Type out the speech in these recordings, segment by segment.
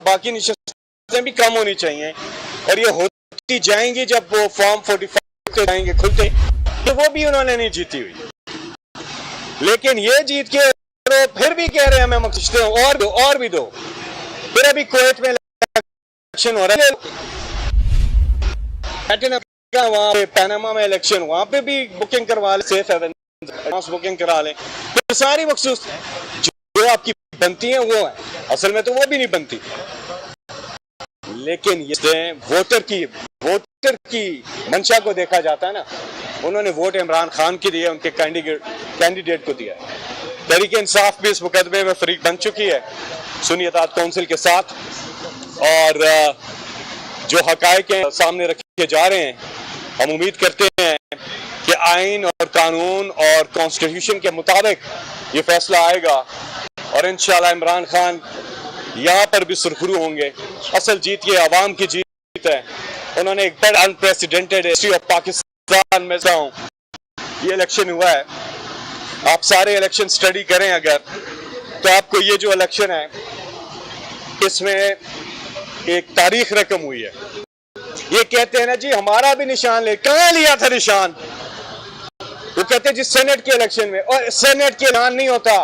बाकी नशस्तें भी कम होनी चाहिए, और ये होती जाएंगी जब वो फॉर्म 45 जाएंगे खुलते, तो वो भी उन्होंने नहीं जीती हुई। लेकिन ये जीत के तो फिर भी कह रहे हैं मैं सोचते हूँ और भी दो। फिर अभी कुवैत में इलेक्शन हो रहा है, वहाँ पे पनामा में इलेक्शन, वहाँ पे भी बुकिंग करवा ले, सेफ हेवन बुकिंग करा लें, फिर सारी मखसूस जो आपकी बनती हैं वो है, असल में तो वो भी नहीं बनती। लेकिन ये वोटर की मंशा को देखा जाता है ना, उन्होंने वोट इमरान खान की दिया, उनके कैंडिडेट को दिया। तहरीक इंसाफ भी इस मुकदमे में फरीक बन चुकी है सुन्नी अदालत काउंसिल के साथ, और जो हकायक सामने रखे जा रहे हैं, हम उम्मीद करते हैं कि आइन और कानून और कॉन्स्टिट्यूशन के मुताबिक ये फैसला आएगा, और इंशाल्लाह इमरान खान यहाँ पर भी सुरखरू होंगे। असल जीत ये आवाम की जीत है। उन्होंने एक बड़ा अनप्रेसिडेंटेड हिस्ट्री ऑफ पाकिस्तान में ये इलेक्शन हुआ है। आप सारे इलेक्शन स्टडी करें अगर, तो आपको ये जो इलेक्शन है इसमें एक तारीख रकम हुई है। ये कहते हैं ना जी हमारा भी निशान ले, कहाँ लिया था निशान? वो कहते हैं जी सेनेट के इलेक्शन में, और सेनेट के निशान नहीं होता,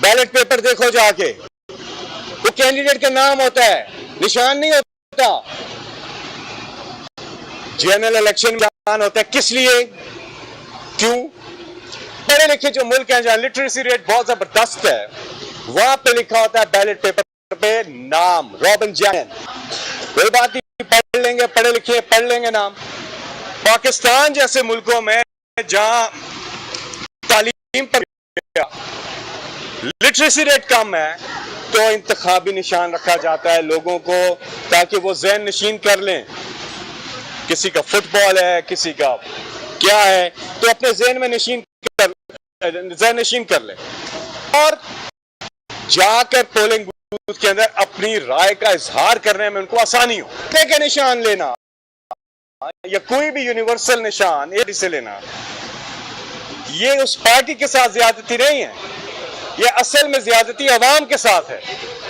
बैलेट पेपर देखो जाके, वो कैंडिडेट का नाम होता है, निशान नहीं होता। जनरल इलेक्शन में निशान होता है, किस लिए, क्यों? पढ़े लिखे जो मुल्क हैं जहां लिटरेसी रेट बहुत जबरदस्त है, वहां पे लिखा होता है बैलेट पेपर पे नाम रॉबिन जैन। कोई बात नहीं, पढ़ लेंगे, पढ़े लिखे पढ़ लेंगे नाम। पाकिस्तान जैसे मुल्कों में जहां तालीम पर लिटरेसी रेट कम है, तो इंतखाबी निशान रखा जाता है लोगों को, ताकि वो ज़हन नशीन कर लें। किसी का फुटबॉल है, किसी का क्या है, तो अपने ज़हन में ज़हन नशीन कर लें, और जाकर पोलिंग बूथ के अंदर अपनी राय का इजहार करने में उनको आसानी हो। लेकिन निशान लेना या कोई भी यूनिवर्सल निशान से लेना, ये उस पार्टी के साथ ज्यादती नहीं है, ये असल में ज्यादती अवाम के साथ है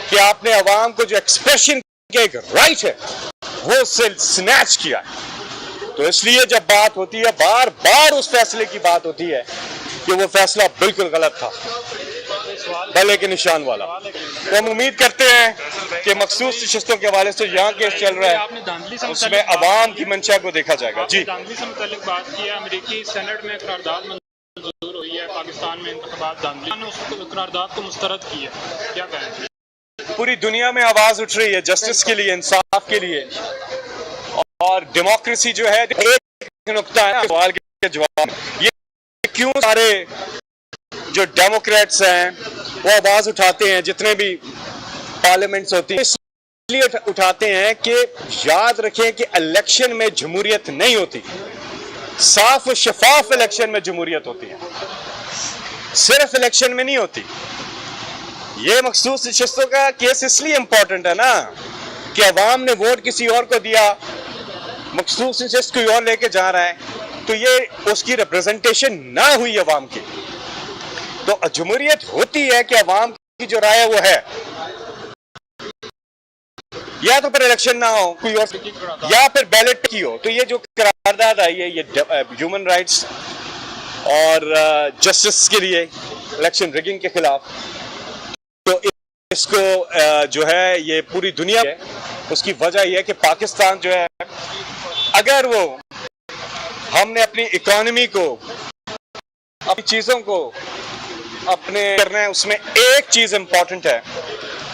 कि आपने अवाम को जो एक्सप्रेशन के एक राइट है वो उससे स्नैच किया। तो इसलिए जब बात होती है, बार बार उस फैसले की बात होती है कि वो फैसला बिल्कुल गलत था, भले के निशान वाला। तो हम उम्मीद करते हैं कि मखसूस नशस्तों के हवाले से यहाँ केस चल रहा है, उसमें अवाम की मंशा को देखा जाएगा। जी, धांधली से मुताल्लिक बात की है, अमेरिकी सेनेट में करारदाद मंजूर हुई है, पाकिस्तान में इंतखाबात धांधली ने उस करारदाद को मुस्तरद की है, क्या कहें? पूरी दुनिया में आवाज उठ रही है जस्टिस के लिए, इंसाफ के लिए, और डेमोक्रेसी जो है एक नुकता है ना सवाल के जवाब, ये क्यों सारे जो डेमोक्रेट्स हैं वो आवाज उठाते हैं, जितने भी पार्लियामेंट्स होती है, इसलिए उठाते हैं कि याद रखें कि इलेक्शन में जमहूरियत नहीं होती, साफ और शफाफ इलेक्शन में जमहूरियत होती है, सिर्फ इलेक्शन में नहीं होती। ये मखसूस नशस्तों का केस इसलिए इंपॉर्टेंट है ना कि अवाम ने वोट किसी और को दिया, मखसूस नशस्त कोई और लेके जा रहा है, तो ये उसकी रिप्रेजेंटेशन ना हुई अवाम की। तो जमहूरियत होती है कि अवाम की जो राय है वो है, या तो फिर इलेक्शन ना हो कोई और, या फिर बैलेट की हो। तो ये जो करारदाद आई है, ये ह्यूमन राइट्स और जस्टिस के लिए, इलेक्शन रिगिंग के खिलाफ, तो इसको जो है ये पूरी दुनिया है। उसकी वजह यह है कि पाकिस्तान जो है, अगर वो हमने अपनी इकोनॉमी को, अपनी चीजों को अपने करना है, उसमें एक चीज इंपॉर्टेंट है,